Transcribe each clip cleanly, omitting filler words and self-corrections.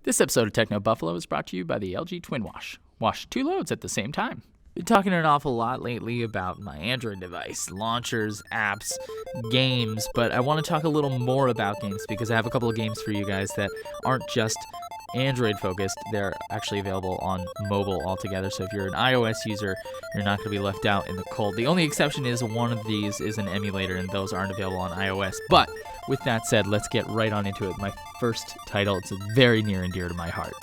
This episode of TechnoBuffalo is brought to you by the LG Twin Wash. Wash 2 loads at the same time. Been talking an awful lot lately about my Android device, launchers, apps, games, but I want to talk a little more about games because I have a couple of games for you guys that aren't just Android focused, they're actually available on mobile altogether. So if you're an iOS user, you're not going to be left out in the cold. The only exception is one of these is an emulator, and those aren't available on iOS. But with that said, let's get right on into it. My first title, it's very near and dear to my heart.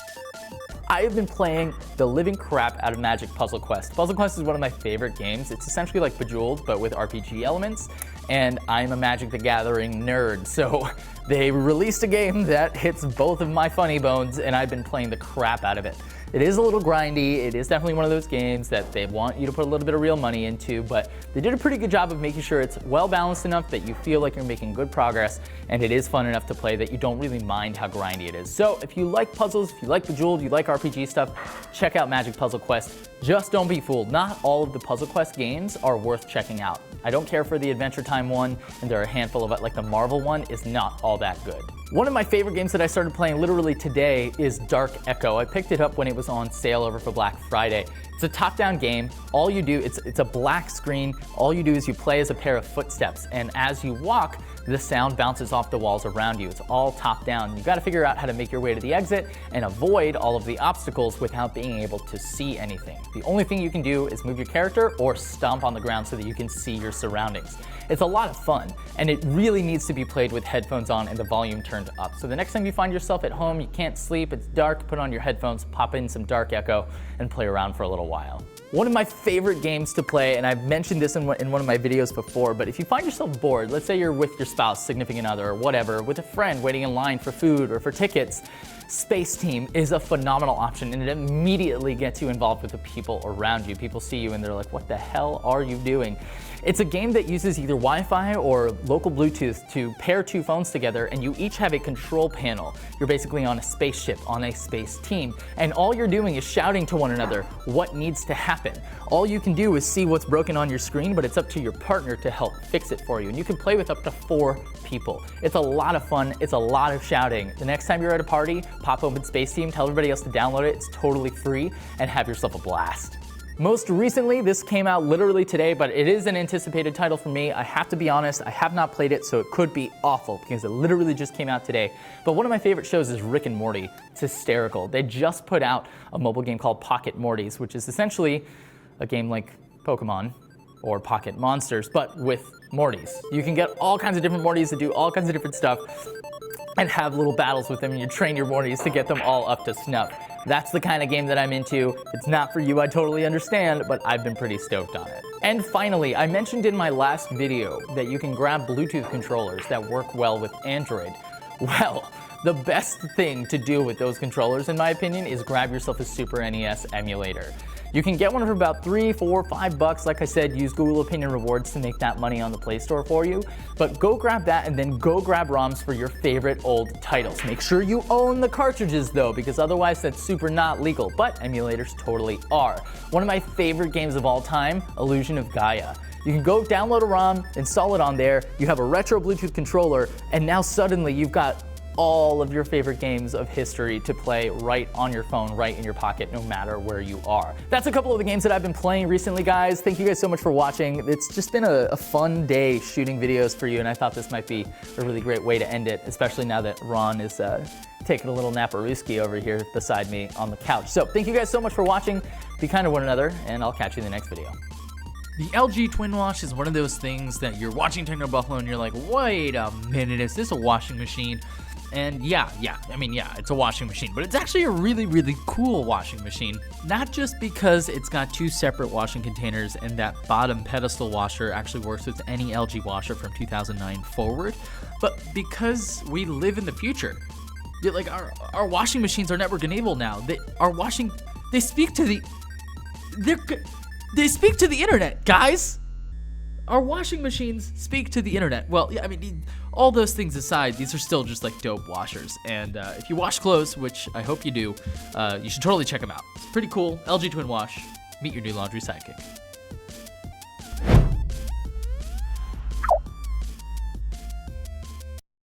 I have been playing the living crap out of Magic Puzzle Quest. Puzzle Quest is one of my favorite games. It's essentially like Bejeweled, but with RPG elements, and I'm a Magic the Gathering nerd, so they released a game that hits both of my funny bones, and I've been playing the crap out of it. It is a little grindy. It is definitely one of those games that they want you to put a little bit of real money into, but they did a pretty good job of making sure it's well balanced enough that you feel like you're making good progress, and it is fun enough to play that you don't really mind how grindy it is. So if you like puzzles, if you like Bejeweled, you like RPG stuff, check out Magic Puzzle Quest. Just don't be fooled. Not all of the Puzzle Quest games are worth checking out. I don't care for the Adventure Time one, and there are a handful of it, like the Marvel one is not all that good. One of my favorite games that I started playing literally today is Dark Echo. I picked it up when it was on sale over for Black Friday. It's a top-down game. All you do, it's a black screen. All you do is you play as a pair of footsteps, and as you walk, the sound bounces off the walls around you. It's all top-down. You gotta figure out how to make your way to the exit and avoid all of the obstacles without being able to see anything. The only thing you can do is move your character or stomp on the ground so that you can see your surroundings. It's a lot of fun, and it really needs to be played with headphones on and the volume turned up. So the next time you find yourself at home, you can't sleep, it's dark, put on your headphones, pop in some Dark Echo, and play around for a little while. One of my favorite games to play, and I've mentioned this in one of my videos before, but if you find yourself bored, let's say you're with your spouse, significant other, or whatever, with a friend waiting in line for food or for tickets, Space Team is a phenomenal option, and it immediately gets you involved with the people around you. People see you and they're like, what the hell are you doing? It's a game that uses either Wi-Fi or local Bluetooth to pair two phones together, and you each have a control panel. You're basically on a spaceship, on a space team, and all you're doing is shouting to one another what needs to happen. All you can do is see what's broken on your screen, but it's up to your partner to help fix it for you, and you can play with up to 4 people. It's a lot of fun, it's a lot of shouting. The next time you're at a party, pop open Space Team, tell everybody else to download it, it's totally free, and have yourself a blast. Most recently, this came out literally today, but it is an anticipated title for me. I have to be honest, I have not played it, so it could be awful because it literally just came out today. But one of my favorite shows is Rick and Morty. It's hysterical. They just put out a mobile game called Pocket Mortys, which is essentially a game like Pokemon or Pocket Monsters, but with Mortys. You can get all kinds of different Mortys that do all kinds of different stuff and have little battles with them, and you train your Mortys to get them all up to snuff. That's the kind of game that I'm into. If it's not for you, I totally understand, but I've been pretty stoked on it. And finally, I mentioned in my last video that you can grab Bluetooth controllers that work well with Android. Well, the best thing to do with those controllers, in my opinion, is grab yourself a Super NES emulator. You can get one for about $3, $4, $5. Like I said, use Google Opinion Rewards to make that money on the Play Store for you. But go grab that and then go grab ROMs for your favorite old titles. Make sure you own the cartridges though, because otherwise that's super not legal, but emulators totally are. One of my favorite games of all time, Illusion of Gaia. You can go download a ROM, install it on there, you have a retro Bluetooth controller, and now suddenly you've got all of your favorite games of history to play right on your phone, right in your pocket, no matter where you are. That's a couple of the games that I've been playing recently, guys. Thank you guys so much for watching. It's just been a fun day shooting videos for you, and I thought this might be a really great way to end it, especially now that Ron is taking a little naparooski over here beside me on the couch. So thank you guys so much for watching. Be kind to one another, and I'll catch you in the next video. The LG Twin Wash is one of those things that you're watching TechnoBuffalo and you're like, wait a minute, is this a washing machine? And yeah, it's a washing machine, but it's actually a really, really cool washing machine. Not just because it's got 2 separate washing containers and that bottom pedestal washer actually works with any LG washer from 2009 forward, but because we live in the future. Like our washing machines are network enabled now. They speak to the internet, guys. Our washing machines speak to the internet. Well, yeah, I mean, all those things aside, these are still just like dope washers. And if you wash clothes, which I hope you do, you should totally check them out. It's pretty cool. LG Twin Wash. Meet your new laundry sidekick.